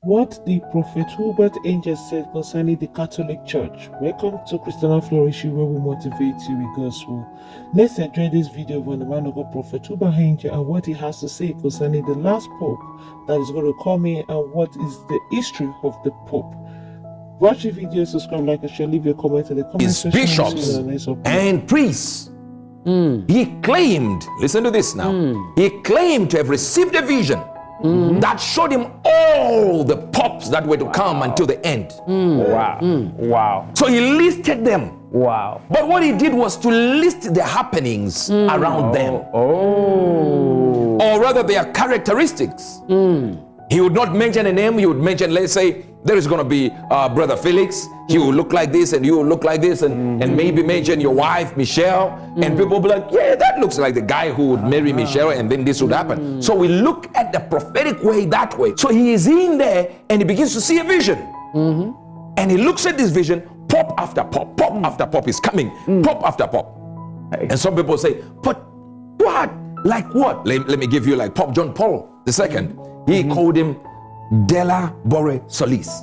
What the Prophet Uebert Angel said concerning the Catholic Church. Welcome to CHRISTIANA Flourishing, where we motivate you with gospel. Let's enjoy this video on the man of God, Prophet Uebert Angel, and what he has to say concerning the last Pope that is going to come in, and what is the history of the Pope. Watch the video, subscribe, like, and share. Leave your comment in the comment section. Bishops and priests. He claimed, listen to this now, he claimed to have received a vision that showed him all the popes that were to come until the end. Wow. So he listed them. Wow. But what he did was to list the happenings around them. Or rather their characteristics. He would not mention a name. He would mention, let's say, there is going to be Brother Felix. He will look like this, and you will look like this, and maybe mention your wife, Michelle. And people will be like, yeah, that looks like the guy who would marry Michelle, and then this would happen. So we look at the prophetic way that way. So he is in there, and he begins to see a vision. And he looks at this vision, pop after pop, pop after pop is coming, pop after pop. And some people say, but what? Like what? Let me give you like Pope John Paul II. He called him Della Bore Solis.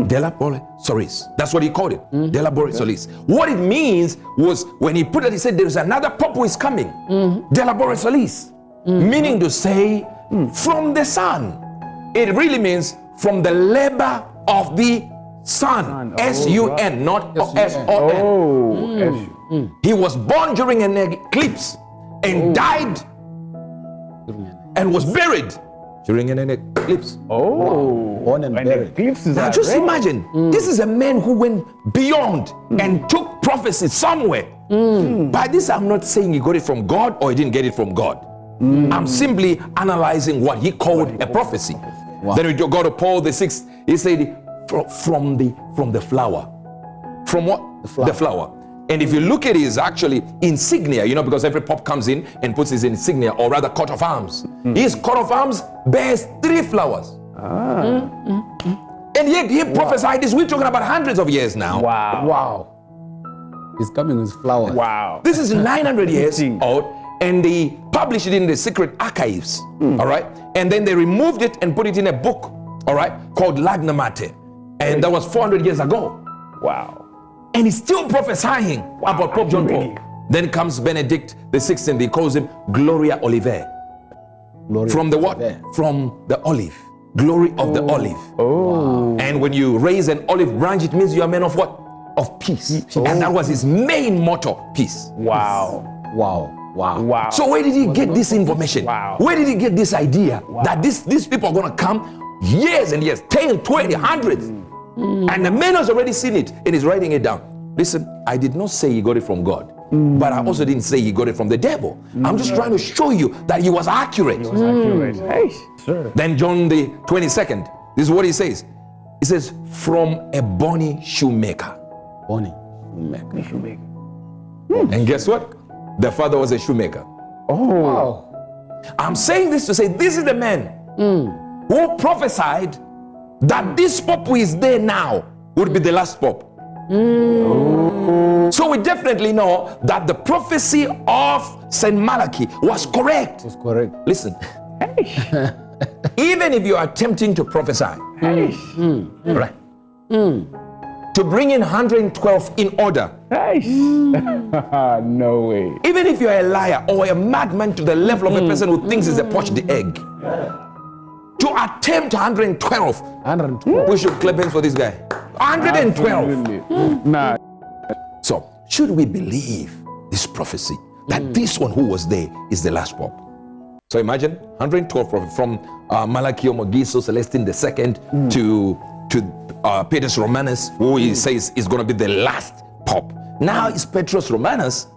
Della Bore Solis. That's what he called it. Della Bore Solis. What it means was when he put it, he said there is another Pope who is coming. Della Bore Solis. Meaning to say from the sun. It really means from the labor of the sun. S-U-N, not S-O-N. He was born during an eclipse and died and was buried during an eclipse. Born and buried. Now just imagine, this is a man who went beyond and took prophecy somewhere. By this, I'm not saying he got it from God or he didn't get it from God. I'm simply analyzing what he called a prophecy. Then we go to Paul VI. He said, from the flower. From what? The flower. And if you look at his actually insignia, you know, because every pope comes in and puts his insignia, or rather coat of arms. His coat of arms bears 3 flowers. And yet he prophesied this. We're talking about hundreds of years now. Wow. He's coming with flowers. Wow. This is 900 years old, and they published it in the secret archives. All right. And then they removed it and put it in a book, all right, called Magna Mater. And that was 400 years ago. Wow. And he's still prophesying about Pope John Paul. Then comes Benedict XVI. He calls him Gloria Olivae. From the what? From the olive. Glory of the olive. And when you raise an olive branch, it means you are men of what? Of peace. And that was his main motto, peace. Wow. So where did he get this information? Where did he get this idea that these people are going to come years and years, 10, 20, hundreds? And the man has already seen it and is writing it down. Listen, I did not say he got it from God, but I also didn't say he got it from the devil. I'm just trying to show you that he was accurate. Hey, sure. Then John the 22nd, this is what he says. He says, from a bonny shoemaker. Bonnie. And guess what? The father was a shoemaker. I'm saying this to say this is the man who prophesied that this Pope who is there now would be the last Pope. So we definitely know that the prophecy of St. Malachi was correct. Listen, even if you are attempting to prophesy, right, to bring in 112 in order, no way. even if you're a liar or a madman to the level of a person who thinks he's a poached egg, to attempt 112, we should clap hands for this guy. 112. Nah. So, should we believe this prophecy that this one who was there is the last Pope? So imagine 112 prophets from Malachi Omogiso Celestine II to Petrus Romanus, who he says is going to be the last Pope. Now it's Petrus Romanus,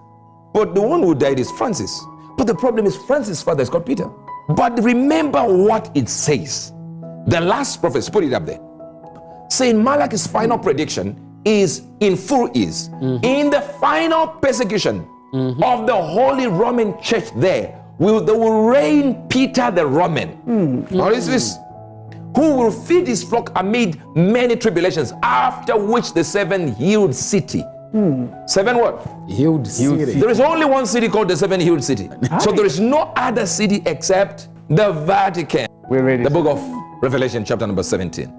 but the one who died is Francis. But the problem is Francis' father is called Peter. But remember what it says. The last prophets, put it up there. Saint Malachi's final prediction is in in the final persecution of the Holy Roman Church they will reign Peter the Roman. What is this? Who will feed his flock amid many tribulations, after which the 7-hilled city. 7 what? Hilled city. There is only one city called the 7-hilled city. So there is no other city except the Vatican. We're ready. The book of Revelation chapter number 17.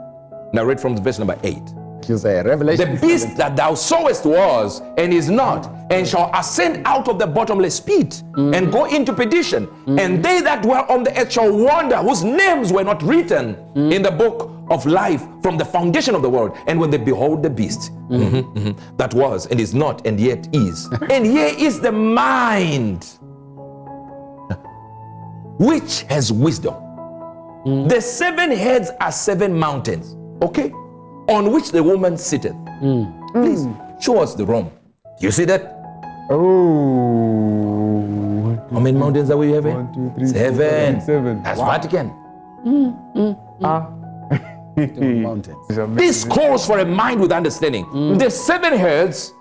Now read from verse number 8. You say Revelation. The beast that thou sawest was and is not, and shall ascend out of the bottomless pit and go into perdition. And they that dwell on the earth shall wonder, whose names were not written in the book of life from the foundation of the world. And when they behold the beast that was and is not and yet is, and here is the mind which has wisdom. The 7 heads are 7 mountains, okay, on which the woman sitteth. Please show us the Rome. You see that? Oh. How many mountains are we having? 1, 2, 3, 7. 4, 7. That's Vatican. Mountains. This calls for a mind with understanding. The 7 heads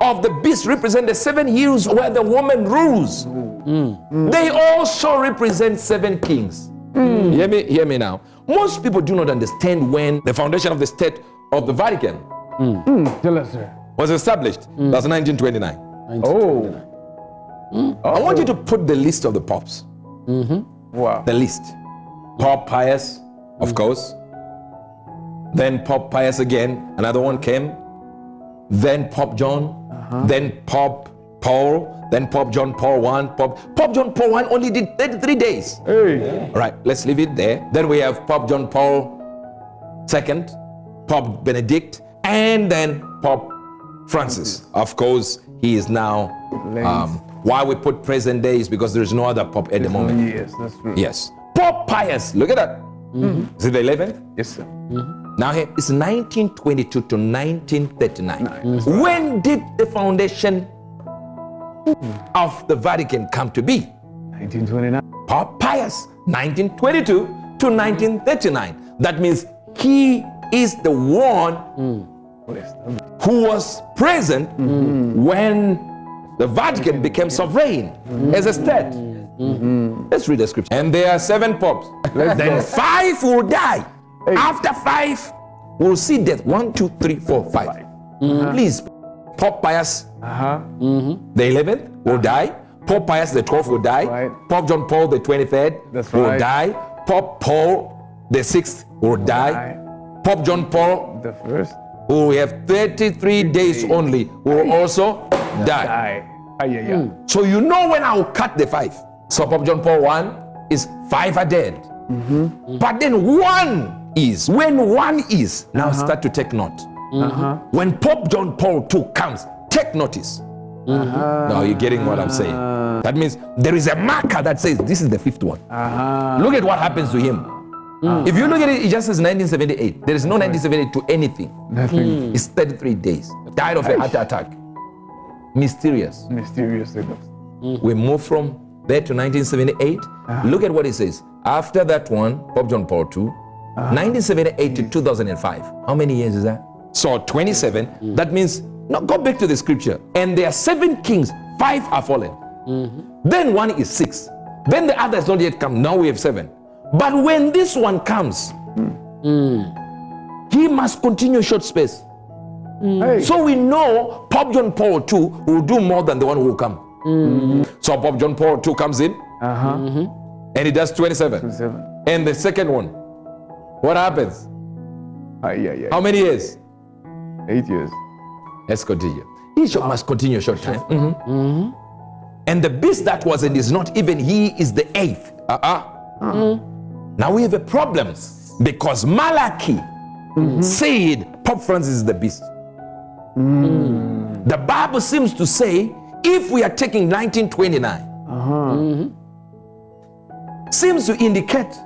of the beast represent the 7 hills where the woman rules. They also represent 7 kings. Hear me now. Most people do not understand when the foundation of the state of the Vatican Tell us, sir. was established. That's 1929. Oh. I want you to put the list of the popes. Wow. The list. Pope Pius, of course. Then Pope Pius again. Another one came. Then Pope John. Then Pope Paul. Then Pope John Paul I. Pope John Paul I only did 33 days. Hey. All right, let's leave it there. Then we have Pope John Paul II, Pope Benedict, and then Pope Francis. Of course, he is now, why we put present day is because there is no other Pope at the moment. Yes, that's true. Yes. Pope Pius, look at that. Is it the 11th? Yes, sir. Now here, it's 1922 to 1939. When did the foundation of the Vatican come to be? 1929. Pope Pius, 1922 to 1939. That means he is the one who was present when the Vatican became sovereign as a state. Let's read the scripture. And there are 7 popes. Then 5 will die. After 5, we'll see death. 1, 2, 3, 4, 5. Please, Pope Pius, the 11th will die. Pope Pius the 12th will die. Right. Pope John Paul the 23rd will right. die. Pope Paul the 6th will die. Pope John Paul, The first. who we have 33 days only, will also die. So you know when I'll cut the 5. So Pope John Paul I is 5 are dead. But then 1 is. When 1 is, now start to take note. When Pope John Paul II comes, take notice. Now you're getting what I'm saying. That means there is a marker that says this is the 5th one. Look at what happens to him. If you look at it, it just says 1978. There is no 1978 to anything. Nothing. It's 33 days. Died of a heart attack. Mysterious. Mysterious. We move from there to 1978. Look at what it says. After that one, Pope John Paul II, 1978 to 2005. How many years is that? So 27. That means, now go back to the scripture. And there are 7 kings, 5 are fallen. Then 1 is 6. Then the other has not yet come. Now we have 7. But when this one comes, he must continue short space. So we know Pope John Paul II will do more than the one who will come. So Pope John Paul II comes in, and he does 27. And the second one, what happens? How many years? 8 years. Let's continue. He must continue short time. And the beast that was and is not, even he is the 8th. Now we have a problem because Malachi said Pope Francis is the beast. The Bible seems to say if we are taking 1929, seems to indicate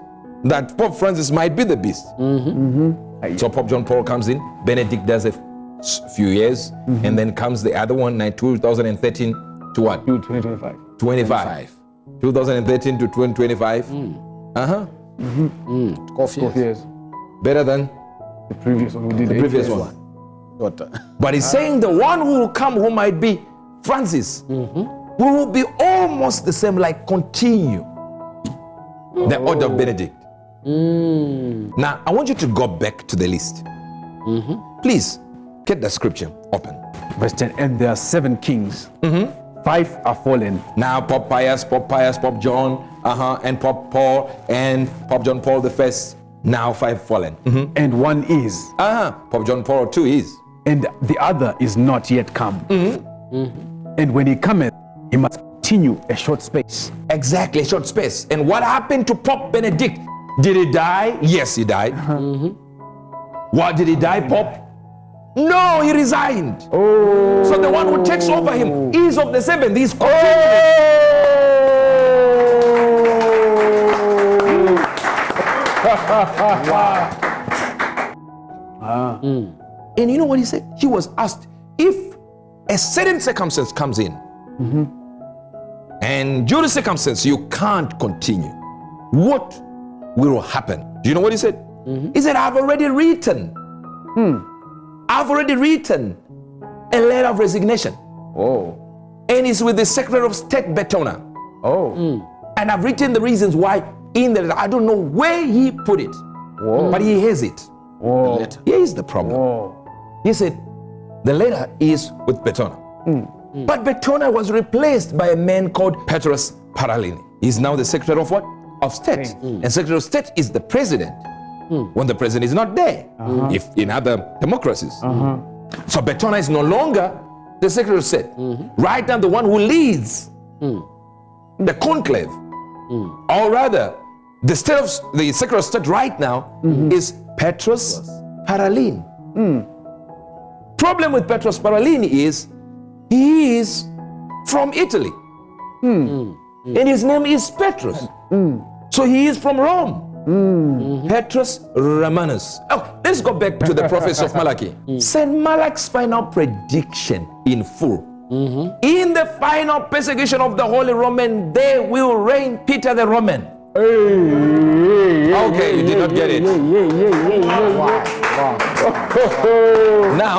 that Pope Francis might be the beast. So Pope John Paul comes in, Benedict does a few years, and then comes the other one, 2013 to what? 2025. 25. 2013 to 2025. 12 years. Better than The previous one we did. the previous one. But he's saying the one who will come, who might be Francis, will be almost the same, like continue the order of Benedict. Now, I want you to go back to the list. Please, get the scripture open. Verse 10. And there are 7 kings. 5 are fallen. Now, Pope John, and Pope Paul, and Pope John Paul I, Now 5 fallen. and one is, Pope John Paul II is. and the other is not yet come. And when he cometh, he must continue a short space. Exactly, a short space. And what happened to Pope Benedict? Did he die? Yes, he died. What, did he die, Pope? No, he resigned. So the one who takes over him is of the 7th. He's And you know what he said? He was asked, if a certain circumstance comes in, and due to circumstance you can't continue, what will happen? Do you know what he said? He said, I've already written. I've already written a letter of resignation. And it's with the Secretary of State, Betona. And I've written the reasons why in the letter. I don't know where he put it, but he has it. Here is the problem. He said, the letter is with Betona. But Betona was replaced by a man called Petrus Paralini. He's now the Secretary of what? Of State. And Secretary of State is the President when the President is not there, if in other democracies. So Betona is no longer the Secretary of State. Right now, the one who leads the conclave, or rather, the Secretary of State right now is Petrus Paralini. Problem with Petrus Paralini is he is from Italy, and his name is Petrus. So he is from Rome. Petrus Romanus. Oh, let's go back to the prophets of Malachi. Saint Malach's final prediction in full. In the final persecution of the Holy Roman, they will reign Peter the Roman. Okay, you did not get it. Now,